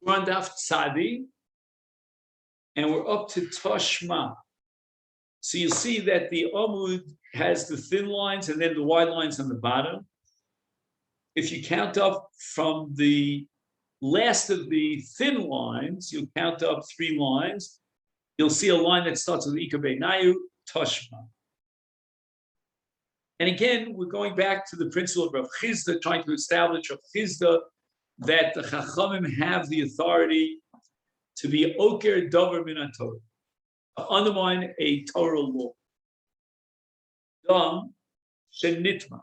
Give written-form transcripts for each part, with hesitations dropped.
We're on Daf Tzadi, and we're up to Toshma. So you see that the Amud has the thin lines and then the wide lines on the bottom. If you count up from the last of the thin lines, you'll count up 3 lines. You'll see a line that starts with Ikabe Nayu, Toshma. And again, we're going back to the principle of Rav Chizda, trying to establish Rav Chizda that the Chachamim have the authority to be Oker Dover Min HaTorah, to undermine a Torah law. Dam Shenitma.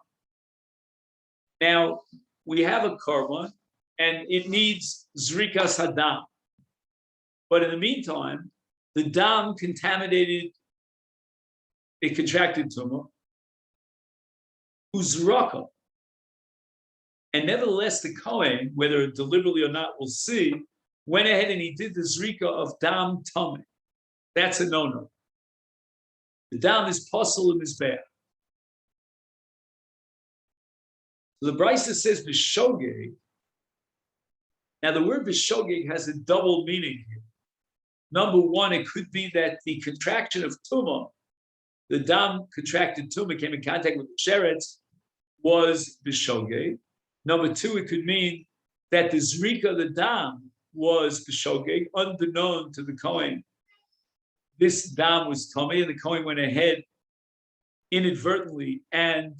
Now, we have a korban, and it needs Zrikas Hadam. But in the meantime, the dam contaminated, it contracted tumor, Uzraka. And nevertheless, the Kohen, whether deliberately or not, we'll see, went ahead and he did the Zrika of Dam Tameh. That's a no-no. The Dam is possible and is bad. So the Brisa says B'shogeg. Now the word B'shogeg has a double meaning here. Number one, it could be that the contraction of Tumah, the Dam contracted Tumah, came in contact with the Sheretz, was B'shogeg. Number two, it could mean that the Zrika, the Dam, was B'shogeg, unbeknown to the Kohen. This Dam was Tomei, and the Kohen went ahead inadvertently and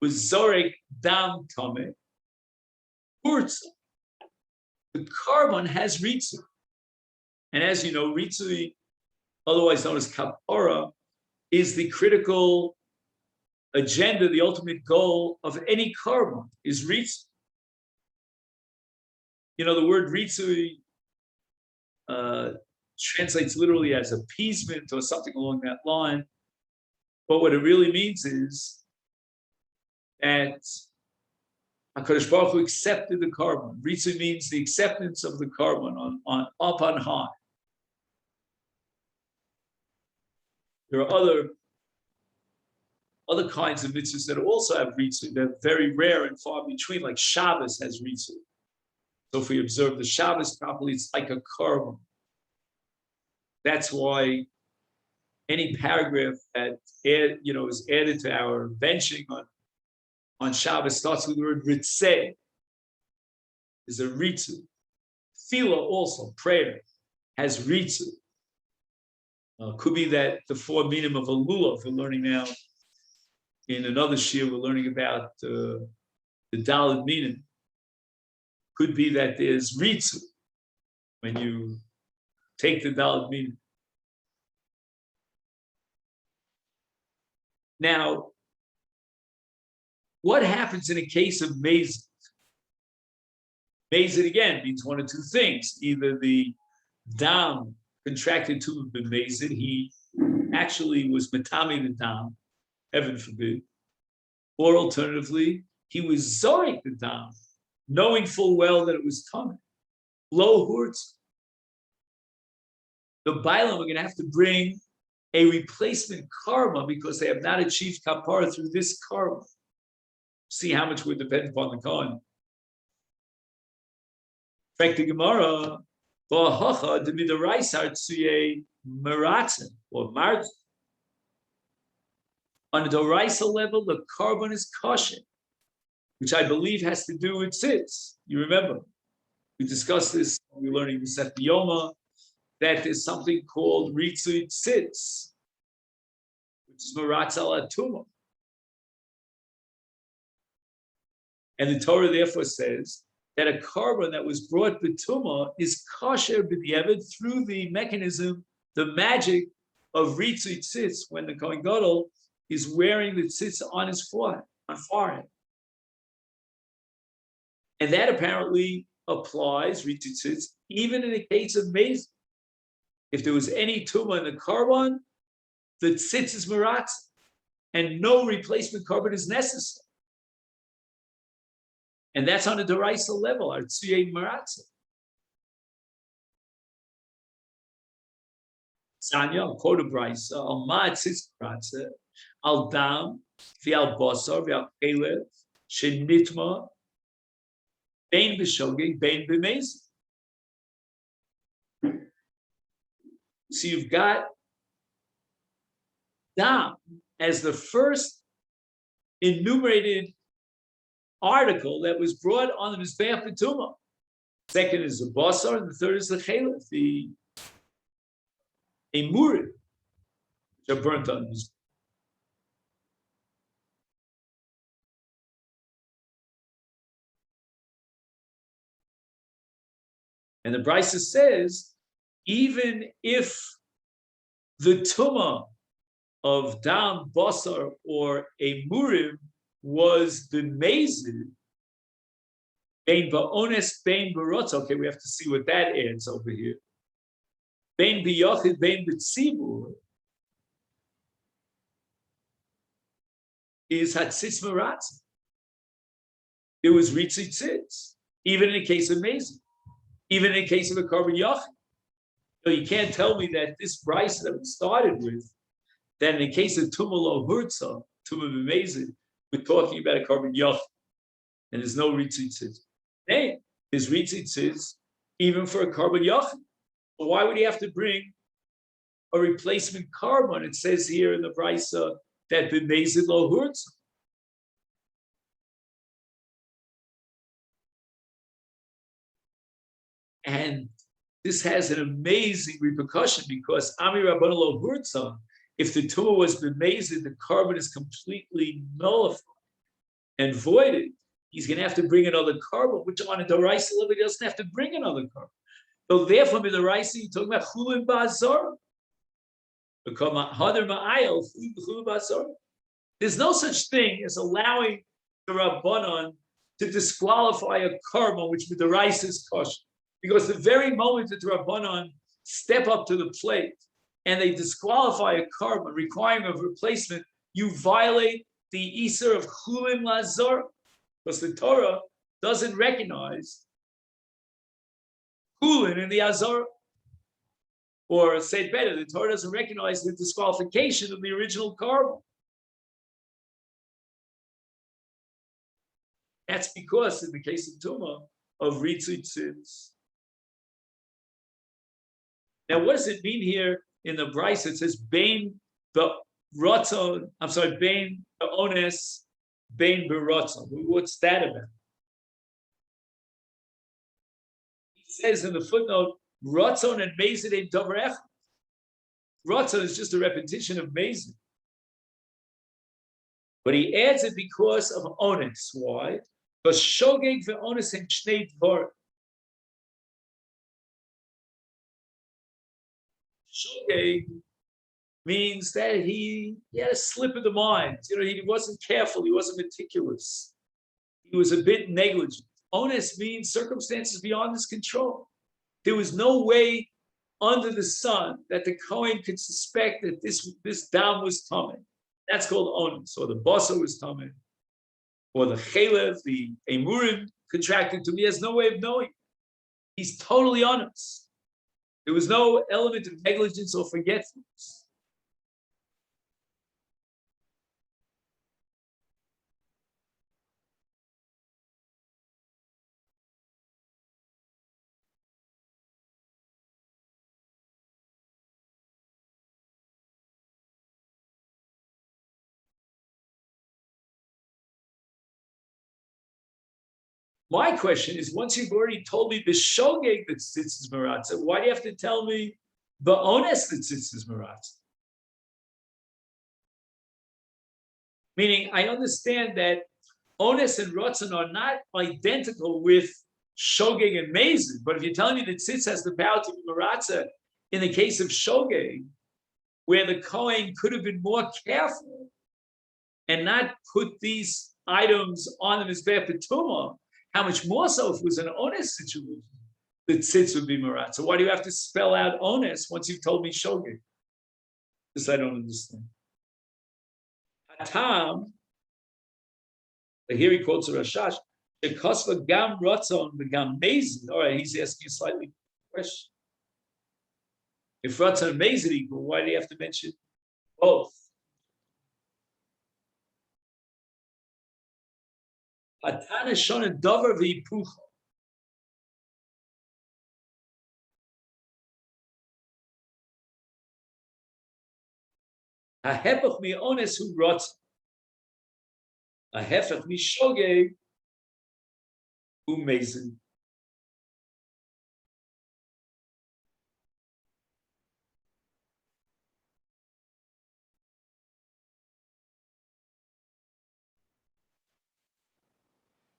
was Zorek Dam Tomei. Urtza. The korban has Ritzu. And as you know, Ritzu, otherwise known as Kapora, is the critical agenda, the ultimate goal of any korban is Ritzu. You know, the word Ritzu translates literally as appeasement or something along that line. But what it really means is that HaKadosh Baruch Hu accepted the korban. Ritzu means the acceptance of the korban on up on high. There are other kinds of mitzvahs that also have ritzu. They're very rare and far between, like Shabbos has ritzu. So if we observe the Shabbos properly, it's like a korban. That's why any paragraph that is added to our benching on Shabbos starts with the word ritzeh, is a ritzu. Tefillah also, prayer, has ritzu. Could be that the 4 minim of a lulav we're learning now. In another shir, we're learning about the Daled Minim. Could be that there's ritzu when you take the Daled Minim. Now, what happens in a case of Mazet? Mazet, again, means one of two things. Either the Dam contracted to the Mazet, he actually was Matami the Dam, heaven forbid. Or alternatively, he was Zorik the Dam, knowing full well that it was Tameh. Lo Hurtz. The Bailam are going to have to bring a replacement karma because they have not achieved kapara through this karma. See how much we're dependent upon the Kohen. Fact the Gemara, V'ahacha de midaraisa tsuye meratzen or marz. On a doraisa level, the korban is kosher, which I believe has to do with tzitz. You remember, we discussed this when we were learning Masechet Yevamot, that there's something called ritzui tzitz, which is meratz al atumah. And the Torah therefore says that a korban that was brought b'tumah is kosher b'diavad through the mechanism, the magic of ritzui tzitz, when the Kohen Gadol is wearing the tzitz on his forehead. And that apparently applies, ritzui tzitz, even in the case of Mazet. If there was any tumah in the korban, the tzitz is meratz, and no replacement korban is necessary. And that's on a deraisa level, artsuye meratz. Sanya, I'll quote a brisa, al ma tzitz meratz, al dam, v'al basar, v'al kelev, shenitma, bein b'shogeg, bein b'mezid. So you've got dam as the first enumerated article that was brought on the Mizbeach B'tumah. Second is the basar, and the third is the chelef, the emurim, which are burnt on the Mizbeach. And the Brisa says, even if the tumah of dam, basar, or a murim was the mezid, bein ba'ones, bein b'rotz. Okay, we have to see what that adds over here. Bein b'yochid, bein b'tzibur is hatzitz maratz. It was ritzitzitz, even in the case of mezid, even in the case of a korban yochid. So you can't tell me that this Brisa that we started with, that in the case of tumah lo hurtza, tumah b'mezid, we're talking about a korban yochid, and there's no ritzitzitz. Hey, there's ritzitzitz even for a korban yochid. But why would he have to bring a replacement korban? It says here in the Brisa that b'mezid lo hurtza. And this has an amazing repercussion because Ami Rabbanu lo hurtza, if the tumah was b'mezid, the korban is completely nullified and voided. He's going to have to bring another korban, which on a deraisa level he doesn't have to bring another korban. So therefore, in the deraisa, you're talking about chulin ba'azor. There's no such thing as allowing the Rabbanon to disqualify a korban which the deraisa is kosher. Because the very moment that the Rabbanon step up to the plate and they disqualify a korban, requiring a replacement, you violate the Isser of chulin lazor. Because the Torah doesn't recognize chulin in the Azor. Or say it better, the Torah doesn't recognize the disqualification of the original korban. That's because in the case of Tumah, of Ritzitzitz. Now, what does it mean here in the Brisa? It says, Bein B'rotzon, I'm sorry, Bein B'ones, Bein B'rotzon. What's that about? He says in the footnote, Rotzon and Mezid ain't davar echad. Rotzon is just a repetition of Mezid. But he adds it because of ones. Why? Because shogeg ve'ones and shnei dvar. Shogeg means that he had a slip of the mind. You know, he wasn't careful. He wasn't meticulous. He was a bit negligent. Onus means circumstances beyond his control. There was no way under the sun that the Kohen could suspect that this dam was tummy. That's called onus. Or the basa was tummy. Or the chelev, the emurim contracted to me. He has no way of knowing. He's totally honest. There was no element of negligence or forgetfulness. My question is, once you've already told me the shogeg that sits maratza, why do you have to tell me the ones that sits maratza? Meaning, I understand that ones and rotzen are not identical with shogeg and mezid, but if you're telling me that tzitz has the power to be maratza, in the case of shogeg, where the Kohen could have been more careful and not put these items on the Mizbeach B'tumah, how much more so if it was an onus situation, the tzitz would be marat. So why do you have to spell out onus once you've told me shogeg? This I don't understand. Hatam, here he quotes a Rashash, Shekosva gam ratzon v'gam mezid. All right, he's asking a slightly question. If ratzon and mezid equal, why do you have to mention both? Hatana shona davar v'yipucha. Hahepach mi ones hu rotz. Hahepach mi shogeg hu mezin.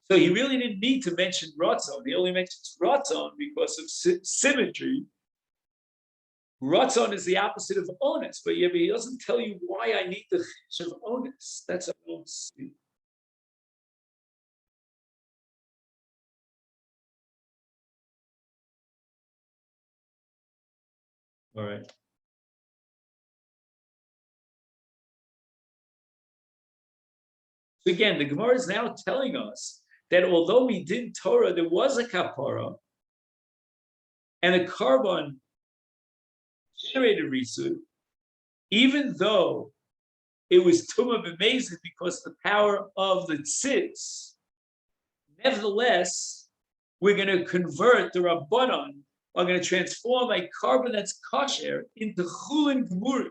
So he really didn't need to mention Ratzon. He only mentions Ratzon because of symmetry. Ratzon is the opposite of onus, but he doesn't tell you why I need the chish of onus. That's a little see. All right. So again, the Gemara is now telling us that although we did Torah, there was a kapara, and a carbon generated risu, even though it was tumah b'mezid because the power of the tzitz. Nevertheless, we're going to convert the Rabbanon, are going to transform a carbon that's kosher into chulin gemuri.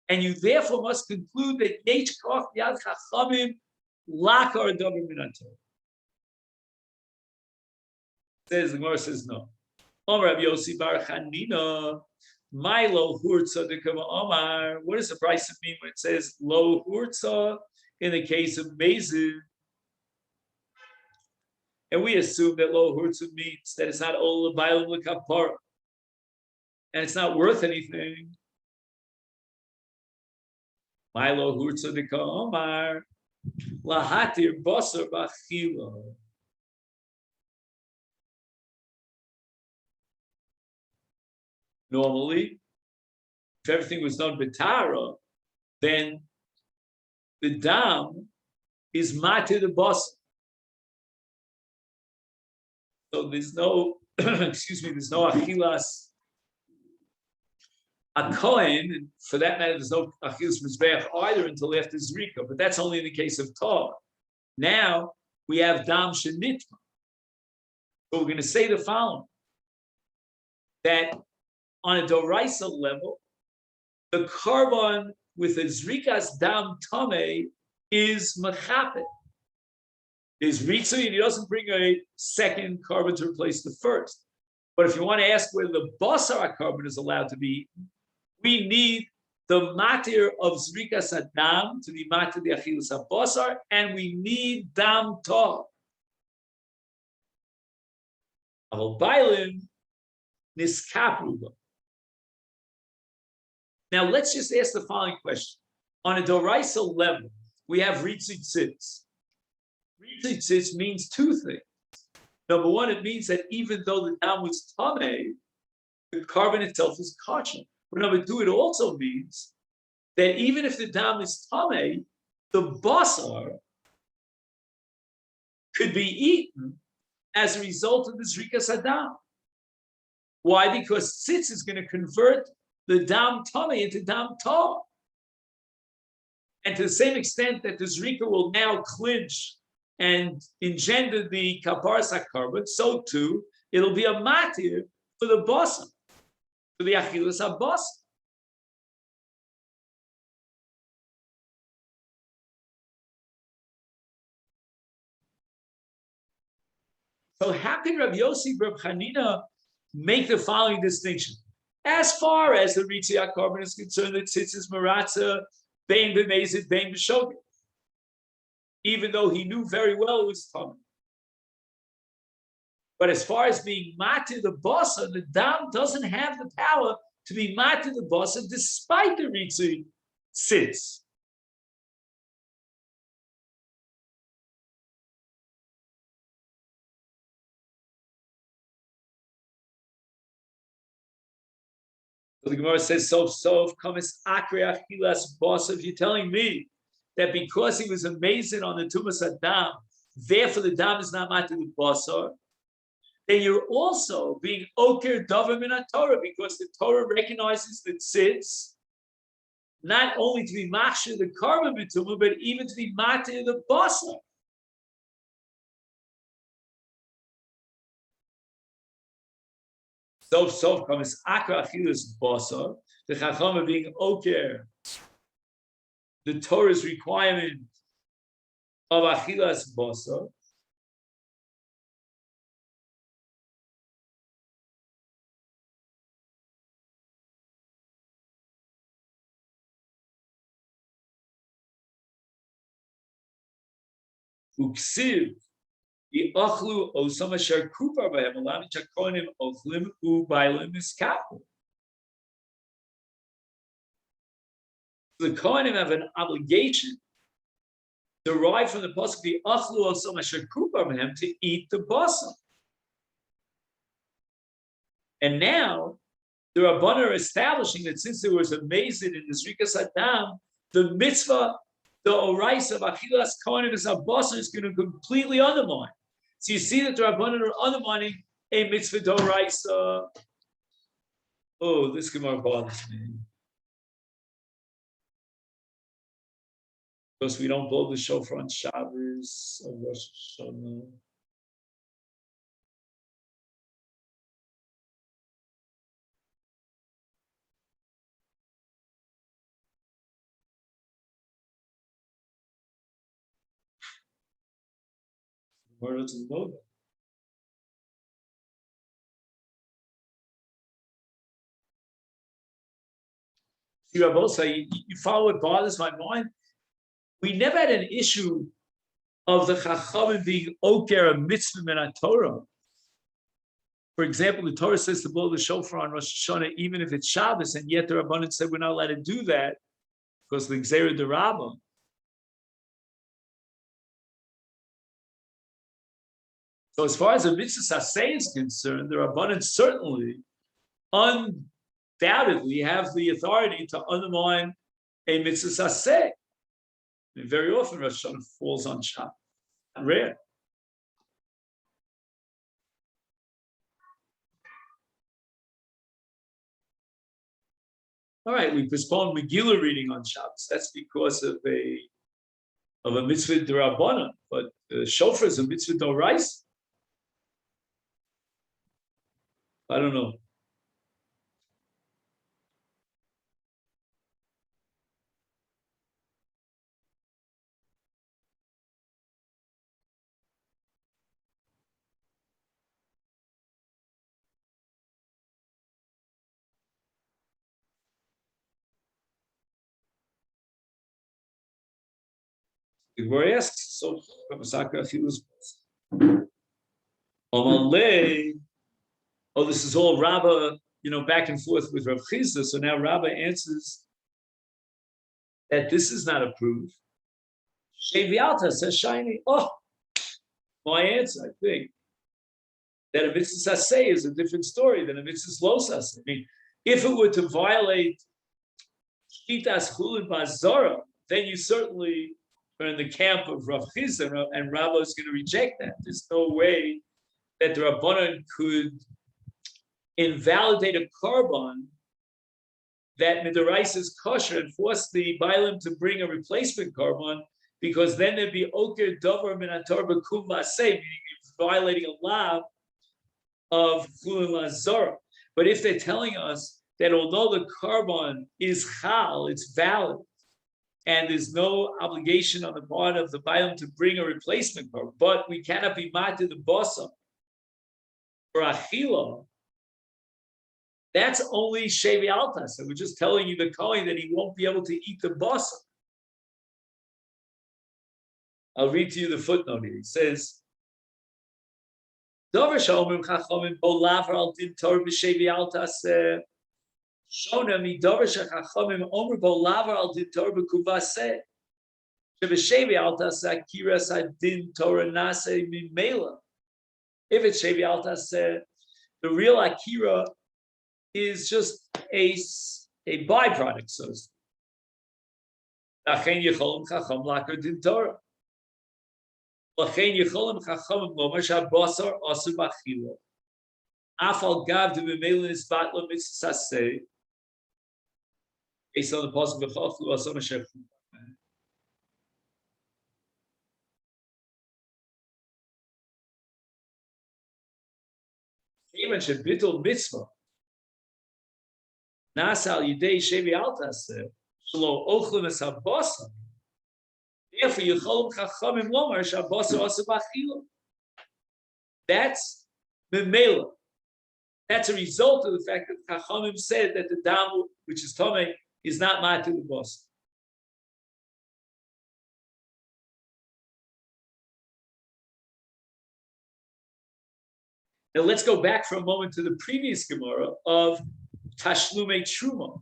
And you therefore must conclude that yesh koch yad chachamim lakar davar min haTorah. Says the Gemara says no. Omar Rabbi Yossi bar Chanina, Milo hurtza de kama Omar. What does the price mean when it says lo hurtza in the case of mezid? And we assume that lo hurtza means that it's not ol bailam lekapara, and it's not worth anything. Milo hurtza de kama Omar lahatir basar b'achila. Normally, if everything was done b'tara, then the dam is matir the boss. So there's no, there's no achilas a kohen, and for that matter, there's no achilas mizbeach either until after zrika. But that's only in the case of tar. Now we have dam shenitma. So we're going to say the following: that on a doraisa level, the carbon with a zrikas dam tame is mechapet. Is ritzui, and he doesn't bring a second carbon to replace the first. But if you want to ask whether the basar carbon is allowed to be eaten, we need the matir of zrikas adam to be matir the achilas habasar, and we need dam tov. Avol bailin niskapruba. Now, let's just ask the following question. On a doraisa level, we have ritzui tzitz. Ritzui tzitz means two things. Number one, it means that even though the dam was tameh, the carbon itself is kosher. But number two, it also means that even if the dam is tameh, the basar could be eaten as a result of the zrikas adam. Why? Because tzitz is going to convert the dam tameh into dam tov. And to the same extent that the zrika will now clinch and engender the kaparas carbon, so too it'll be a matir for the basar, for the achilas habasar. So how can Rabbi Yossi Reb Chanina make the following distinction? As far as the ritziyah carbon is concerned, that tzitz is maratza, bein b'mezid, bein b'shogeg, even though he knew very well it was tummy. But as far as being matir the basar, the dam doesn't have the power to be matir the basar despite the ritziyah tzitz. So the Gemara says, "Sof kamis akre achilas basar." If you're telling me that because he was amazing on the tumas adam, therefore the dam is not matir the basar, then you're also being oker davar min haTorah, because the Torah recognizes the tzitz not only to be machshir the carbon b'tumah, but even to be matir the basar. Sof comes akra achilas basa. The Chacham being oker. The Torah's requirement of achilas basa. Uksiv. The ochlu osama sher kupar b'hem alami chakonim ochlim u'bailim iskapu. The kohanim have an obligation derived from the pasuk the achlu osama sher kupar b'hem to eat the basar. And now the Rabbanan are establishing that since there was a mazid in the Zrikas Adam, the mitzvah, the oraisa of achilas kohanim is basar is going to completely undermine. So you see that the Rabbanan are undermining a mitzvah d'oraisa. Oh, this Gemara bothers me. Because we don't blow the shofar on Shabbos of Rosh Hashanah. Gemara doesn't know that. See, Rabbi, you follow what bothers my mind? We never had an issue of the Chachamim being oker a mitzvah min Torah. For example, the Torah says to blow the shofar on Rosh Hashanah, even if it's Shabbos, and yet the Rabbanan said we're not allowed to do that because the Gzeira de Rabbah. So as far as the mitzvah saseh is concerned, the Rabbanan certainly, undoubtedly, have the authority to undermine a mitzvah saseh. And very often Rosh Hashanah falls on Shabbos. Rare. All right, we postponed Megillah reading on Shabbos. That's because of a mitzvah d'Rabbanan, but shofar is a mitzvah d'oraisa. I don't know. The Gemara asks, so oh, this is all Rabbah, back and forth with Rav Chizda. So now Rabbah answers that this is not approved. Shevialta says shiny. Oh, my answer, I think, that a mitzvah saseh is a different story than a mitzvah lo saseh. I mean, if it were to violate shkitas chulin bazara, then you certainly are in the camp of Rav Chizda, and Rabbah is going to reject that. There's no way that the Rabbanan could invalidate a korban that midaraisa is kosher and force the bailim to bring a replacement korban, because then there'd be oker dover min haTorah b'kum v'aseh, meaning you're violating a law of chulin lazara. But if they're telling us that although the korban is chal, it's valid, and there's no obligation on the part of the bailim to bring a replacement korban, but we cannot be matir the basar for achila, that's only Shevi Alta. So we're just telling you the Kohen that he won't be able to eat the basar. I'll read to you the footnote here. It says, Dover Shomim Chachamim Bo Lavar Al Din Torah B'Shevi Alta Se Shona Mi Dover Shachachamim Omer Bo Lavar Al Din Torah B'Kuva Se B'Shevi Alta Se Akiras Adin Torah Nase Mimela. If it's Shevi Alta Se, the real Akira is just a byproduct, so to speak. Lachen Yecholim Chacham Lakar Din Torah. Lachen Yecholim Chacham Gomer Shabasar Asur B'Achila. Afal Gav de B'Melin is Batla Mitzvah Saseh. Based on the pasuk V'Chaflu Asam Hashem. Even Shebitul Mitzvah. Nasal Yidei Shevi Altase, Shlo Ochlim Es Habasa. Therefore, Yecholom Chachamim Lomar Shabasa Asa Bachila. That's Memela. That's a result of the fact that Chachamim said that the dam, which is Tomei, is not Matu the boss. Now let's go back for a moment to the previous Gemara of Tashlume Truma,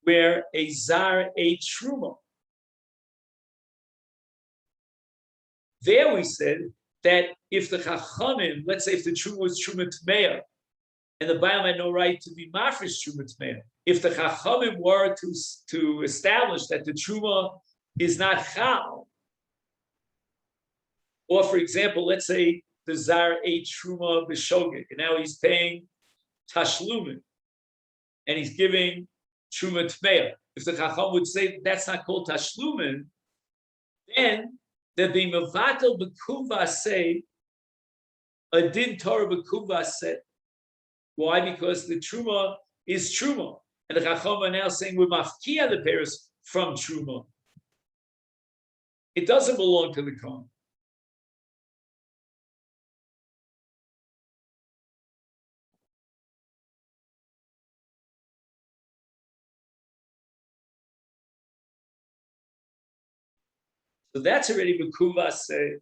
where a Zar ate Truma. There we said that if the Chachamim, let's say if the Truma was Truma Tmeya, and the Baal had no right to be Mafresh Truma Tmeya, if the Chachamim were to establish that the Truma is not Chal, or for example, let's say the Zar ate Truma B'Shogeg, and now he's paying Tashlumin, and he's giving Truma Tmeya. If the Chacham would say that's not called Tashlumin, then there'd be Mevatel B'Kuva say, a Din Torah B'Kuva said. Why? Because the Truma is Truma. And the Chacham are now saying we're Mafkia the Paris from Truma. It doesn't belong to the Kohen. So that's already B'Kuva say.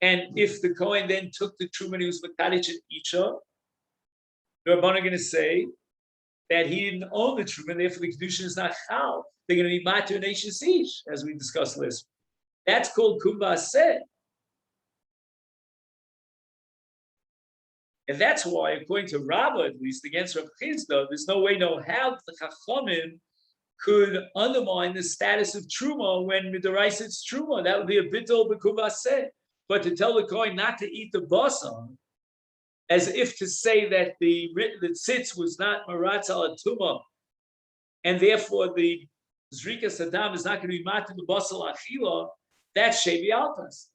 And if the Kohen then took the Truma and he was Makadich and Isha, the Rabban are going to say that he didn't own the Truma, and therefore the Kedushin is not Chal. They're going to be Matur and Ish, as we discussed last week. That's called Kumbah Seh. And that's why, according to Rabbah, at least, against Rav Chisda, there's no way, no how the Chachamim could undermine the status of Truma when Midaraisa it's Truma. That would be a bittul b'Kumbah Seh. But to tell the Kohen not to eat the basar, as if to say that the tzitz was not maratz al tuma, and therefore the zrika sadam is not going to be mat in the basar achila, that's shevi altas.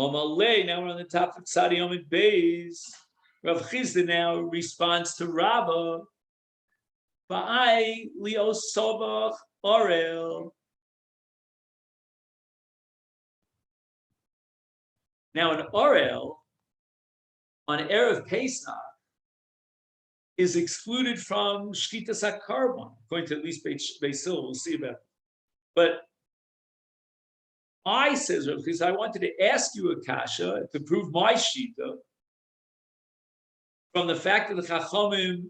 Now we're on the top of Tzadi Omid Beis. Rav Chisda now responds to Rabbah. Ba'ai lio sobach orel. Now an orel on Erev Pesach is excluded from Shkitas HaKarban, according to at least Beis Hillel, we'll see about it. But says Rav Chisda, I wanted to ask you a kasha to prove my shita from the fact that the Chachamim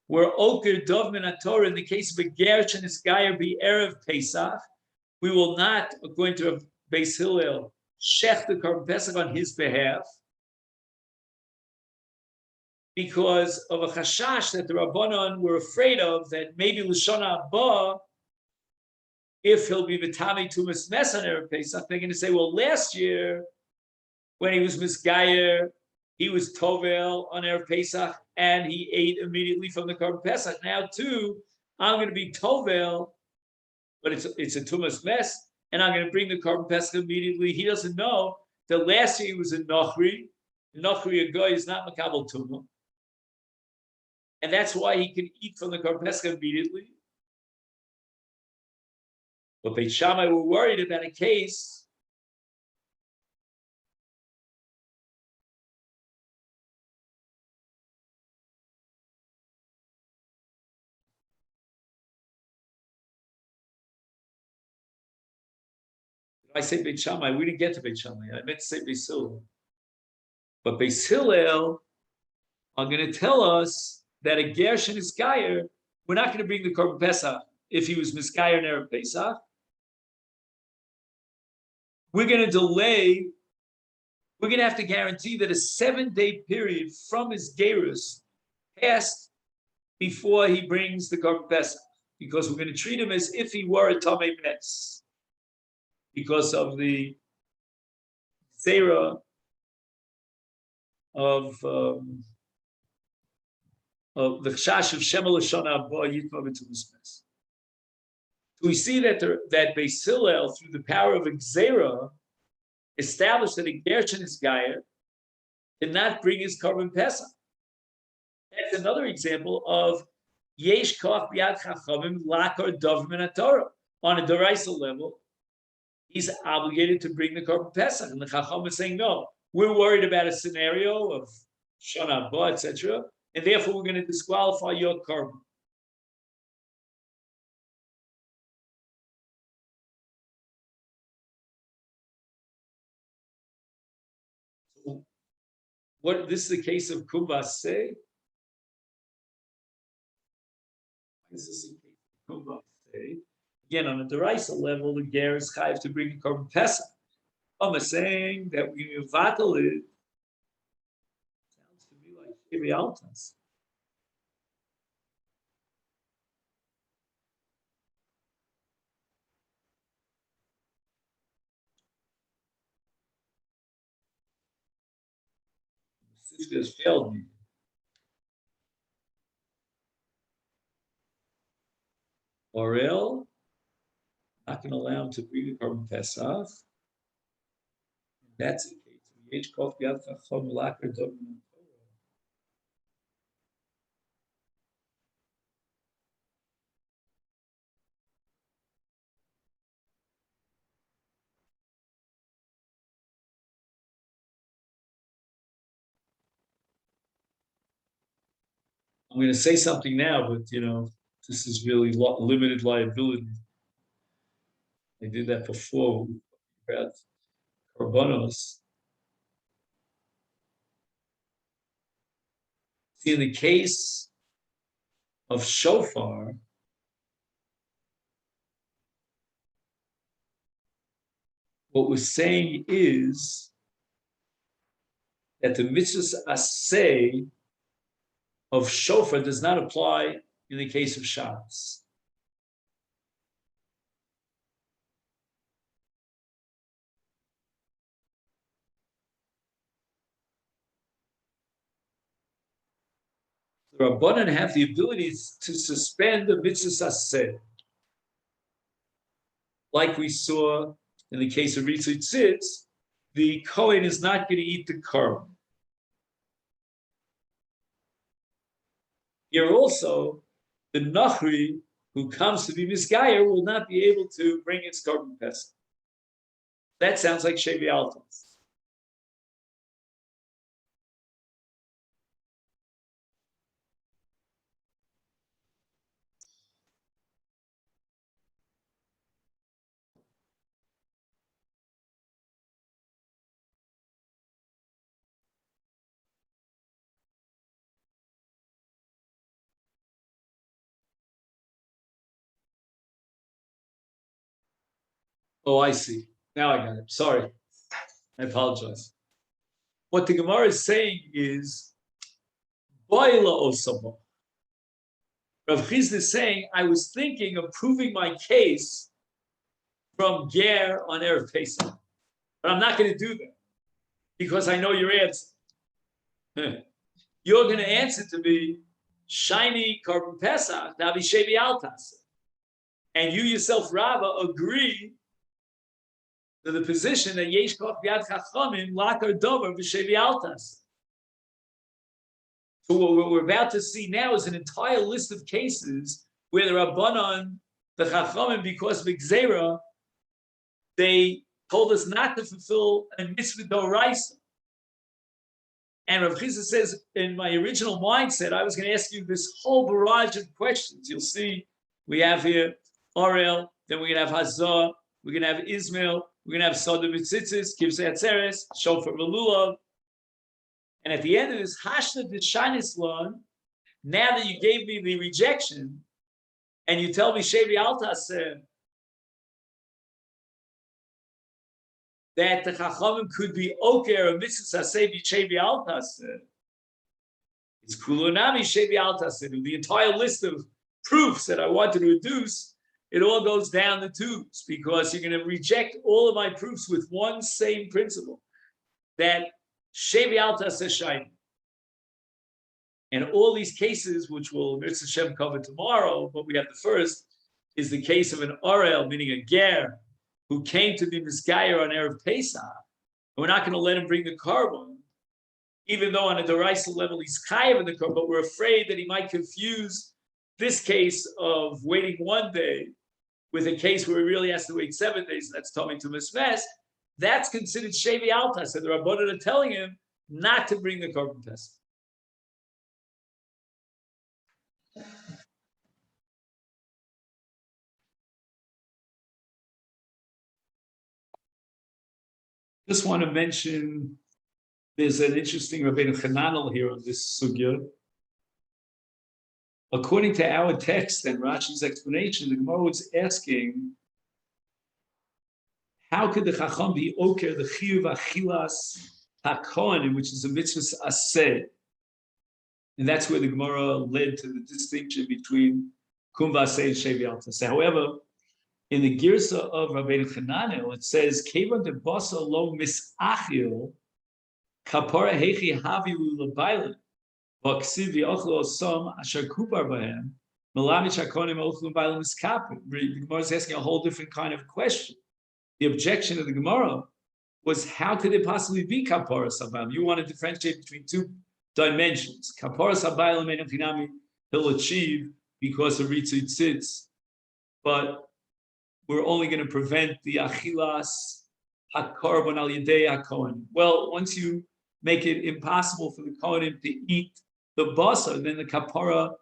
were Oker Dov Min HaTorah in the case of a Gersh and his Gayer be Erev Pesach. We will not, according to Beis Hillel, shech the Korban Pesach on his behalf because of a chashash that the Rabbanon were afraid of, that maybe L'shon Haba, if he'll be Vitami Tumas Mes on Erev Pesach, they're going to say, well, last year, when he was Misgayer, he was Tovel on Erev Pesach, and he ate immediately from the Korban Pesach. Now, too, I'm going to be Tovel, but it's a Tumas Mes, and I'm going to bring the Korban Pesach immediately. He doesn't know that last year he was in Nochri. Nochri, a guy, is not Makabal Tumah. And that's why he can eat from the Korban Pesach immediately. But Beit Shammai were worried about a case I say Beit Shammai, we didn't get to Beit Shammai. I meant to say Beis Hillel. But Beis Hillel are going to tell us that a Gersh and his Gayer, we're not going to bring the Korban Pesach if he was Misgayer in Erev Pesach. We're going to delay, we're going to have to guarantee that a 7-day period from his Gerus passed before he brings the Korban Pesach. because we're going to treat him as if he were a Tamei Mes, because of the Zera of the Chash of Shemel Shana Abba Yitma B'Tumas. We see that that Beis Hillel, through the power of Gzera, established that a Gershon is Gayer cannot bring his Korban Pesach. That's another example of Yesh Koch B'Yad Chachamim Lakar Dov Min HaTorah. On a Deraisa level, he's obligated to bring the Korban Pesach, and the Chacham is saying, no, we're worried about a scenario of Shana Abba, etc., and therefore we're going to disqualify your Korban. What this is the case of Kumbase? This is the case of Kumbase. Again, on a Deraisa level, the Ger is chayav to bring a Korban Pesach. I'm saying that we vatal it. Sounds to me like Shevi Altas. Sister has failed me. Orel, not going to allow him to bring the Korban Pesach. That's the case. I'm going to say something now, but this is really limited liability. I did that before about Korbanos. See, in the case of shofar, what we're saying is that the mitzvah aseh of shofar does not apply in the case of Shabbos. The Rabbanan have the ability to suspend the mitzvah aseh, like we saw in the case of Ritzui Tzitz. The Kohen is not going to eat the korban. Here also, the Nachri who comes to be Misgayer will not be able to bring its Korban Pesach. That sounds like Shevi Altas. Oh, I see. Now I got it. Sorry. I apologize. What the Gemara is saying is, Boila Osama. Rav Chizda is saying, I was thinking of proving my case from Ger on Erev Pesach. But I'm not going to do that because I know your answer. You're going to answer to me, shiny Korban Pesach, Navi Shevi Altas. And you yourself, Rava, agree to the position that Yesh Koch B'Yad Chachamim Lakar Dover V'Shevi Altas. So what we're about to see now is an entire list of cases where the Rabbanon, the Chachamim, because of Gzera, they told us not to fulfill a mitzvah d'oraisa. And Rav Chizda says, in my original mindset, I was going to ask you this whole barrage of questions. You'll see we have here Orel, then we're going to have Hazah, we're going to have Ismail, we're going to have Soda Mitzitzis, Kivsei Atzeres, Shofar Velulav. And at the end of this, Hashna D'Shanis Lon, now that you gave me the rejection, and you tell me Shevi Altas that the Chachamim could be Oker or Mitzvah Saseh Shevi Altas, it's Kulonami Shevi Altas. The entire list of proofs that I wanted to adduce, it all goes down the tubes because you're going to reject all of my proofs with one same principle, that Shevi Alta Seshayim. And all these cases, which we'll Mitzvah Shem cover tomorrow, but we have the first, is the case of an Orel, meaning a Ger, who came to be Misgayer on Erev Pesach. And we're not going to let him bring the carbon, even though on a Doraisa level he's Chayav in the carbon, but we're afraid that he might confuse this case of waiting 1 day with a case where he really has to wait 7 days, that's Tommy to Mismes. That's considered Shevi Alta. So the Rabbanan are telling him not to bring the carbon test. Just want to mention, there's an interesting Rabbeinu Chananel here on this sugya. According to our text and Rashi's explanation, the Gemara was asking, how could the Chacham be oker the chiyuv achilas hakohanim, which is a mitzvah aseh? And that's where the Gemara led to the distinction between kum v'aseh and shevi al taseh. However, in the Girsa of Rabbeinu Chananel, it says, Kevan de basa lo misachil, kapara hechi havilu l'baylim, v'aksiv v'ochlo osam asher kupar b'hem, melamich hakonim ochlu l'baylim miskapim. The Gemara is asking a whole different kind of question. The objection of the Gemara was, how could it possibly be kapara sabayim? You want to differentiate between two dimensions. Kapara sabayim and finami he'll achieve because of ritzui tzitz, but we're only going to prevent the achilas hakorban al yedei hakohen. Well, once you make it impossible for the kohenim to eat the basar, then the kapara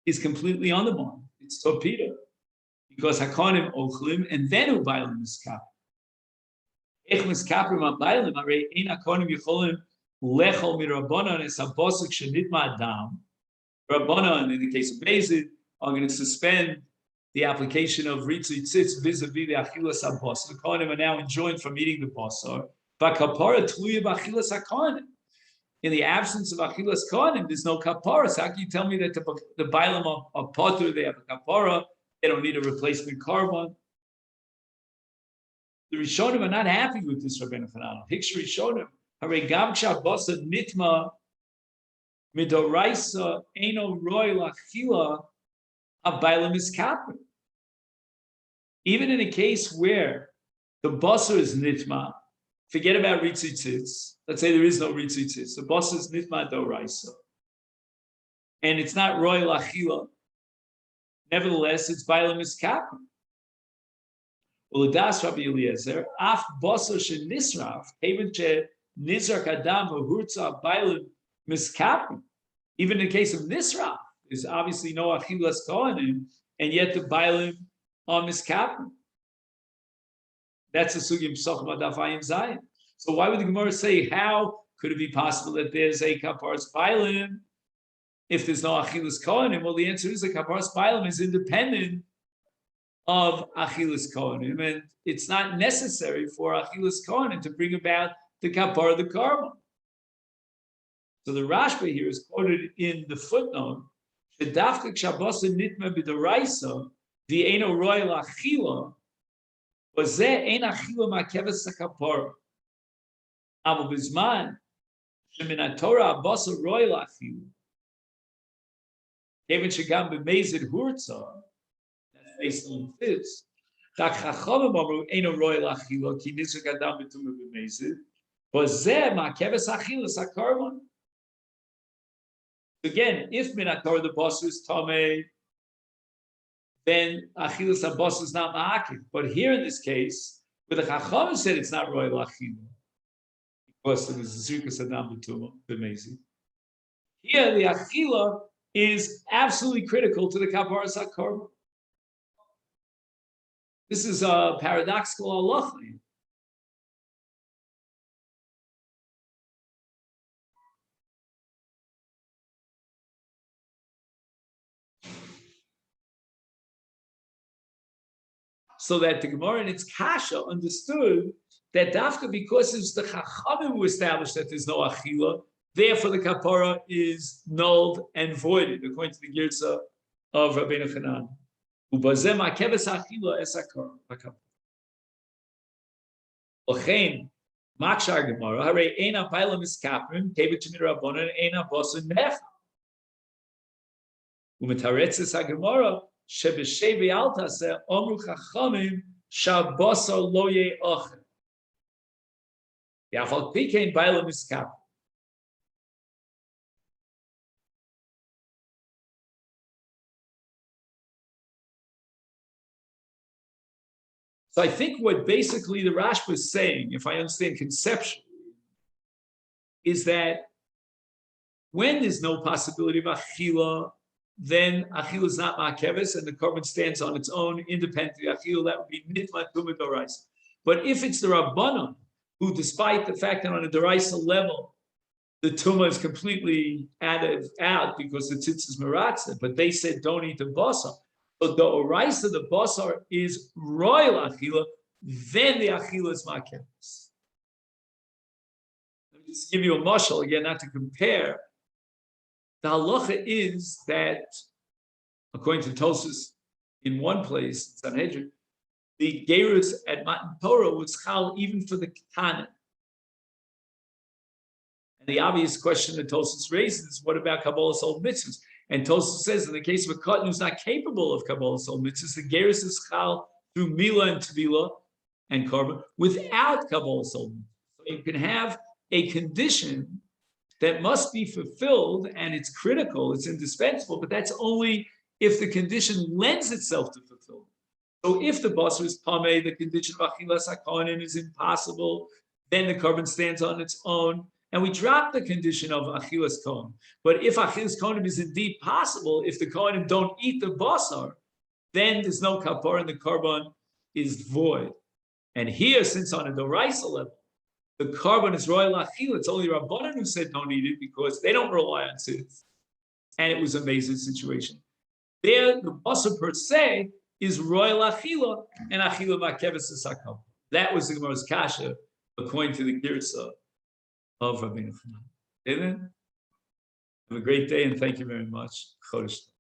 is completely undermined. It's torpedo because hakohenim ochlim and then ubaylim miskap. Ech miskapim abaylim arei ein hakohenim yicholim lechol mirabanan es habasuk shenitma adam. Rabbanan, in the case of Bezid, are going to suspend the application of ritzui tzitz vis-a-vis the achilas habasar. The kohanim are now enjoined from eating the basar. But kapara tluya b'achilas hakohanim. In the absence of achilas kohanim, there's no kapara. So how can you tell me that the bailam are potter, they have a kapara, they don't need a replacement carbon? The Rishonim are not happy with this Rabbeinu Chananel. Hiksh Rishonim, harei gam b'shabasar nitma midoraisa eino roy lachila. Even in a case where the basar is nitma, forget about ritzui tzitz. Let's say there is no ritzui tzitz. The basar is nitma doraisa, and it's not royal achila. Nevertheless, it's bailam miskapim. Well, das Rabbi Eliezer, af basar she nisraf, even she nizrak adam v'hurtza bailam miskapim. Even in the case of nisraf, there's obviously no achilas kohanim, and yet the bailim are miskapim. That's a sugim psachim adafayim zayin. So why would the Gemara say, how could it be possible that there's a kaparas bailim if there's no achilas kohanim? Well, the answer is the kaparas bailim is independent of achilas kohanim, and it's not necessary for achilas kohanim to bring about the kapar of the carbon. So the Rashba here is quoted in the footnote. The dafka kshabasa nitma b'doraisa the eno royal achila was there ein achila ma'keves hakapara. Amo bizman shemin Torah abasa royal achila. Even shegam b'mezid hurtza. That's based on this. Tak chachamim amru eno royal achila ki nizrak adam b'tumah b'mezid was there ma'keves achila sakarvan. Again, if minator the basar is tamei, then achilas habasar is not ma'akiv. But here in this case, where the Chacham said it's not royal achila, because it was zirkas adam b'tumah b'mezi. Here, the achila is absolutely critical to the kaparas hakorban. This is a paradoxical halacha. So that the Gemara in its kasha understood that dafka because it's the Chachamim who established that there's no achila, therefore the kapara is nulled and voided according to the Girsa of Rabbeinu Chanan. Ubazeh ma'keves achila es hakapara. Ochein makshar gemara harei eina paila miskaprim kevet shmir rabbanon eina bosun necha. Umetaretzes hagemara shebeshevi altase omru chachamim shabosar lo ye'ochen. Yafal pikein paila miskaprim. So I think what basically the Rashba is saying, if I understand conceptually, is that when there's no possibility of achila, then achila is not ma'keves, and the korban stands on its own independently. Achila, that would be nitma tumah doraisa. But if it's the Rabbanon, who, despite the fact that on a doraisa level, the tumah is completely out because the tzitz is meratzah, but they said don't eat the basar. So the oraisa, the basar, is royal achila, then the achila is ma'keves. Let me just give you a mashal again, not to compare. The halacha is that, according to Tosfos, in one place, Sanhedrin, the gerus at Matan Torah was chal even for the ketanim. And the obvious question that Tosfos raises is, what about Kabbalah Sol mitzvahs? And Tosfos says, in the case of a katan who's not capable of Kabbalah Sol mitzvahs, the gerus is chal through Mila and Tevila and Korban without Kabbalah Sol mitzvahs. So you can have a condition that must be fulfilled, and it's critical, it's indispensable, but that's only if the condition lends itself to fulfillment. So if the basar is pameh, the condition of achilas hakohanim is impossible, then the korban stands on its own, and we drop the condition of achilas kohanim. But if achilas kohanim is indeed possible, if the kohanim don't eat the basar, then there's no kapar and the korban is void. And here, since on a doraisa level, the korban is royal achil, it's only Rabbanan who said don't eat it because they don't rely on tzitz. And it was an amazing situation. There, the basar per se is royal achila, and achila ma'keves is hakam. That was the Gemara's kasha, according to the girsa of Rabbeinu Chanan. Amen. Have a great day, and thank you very much. Chodesh.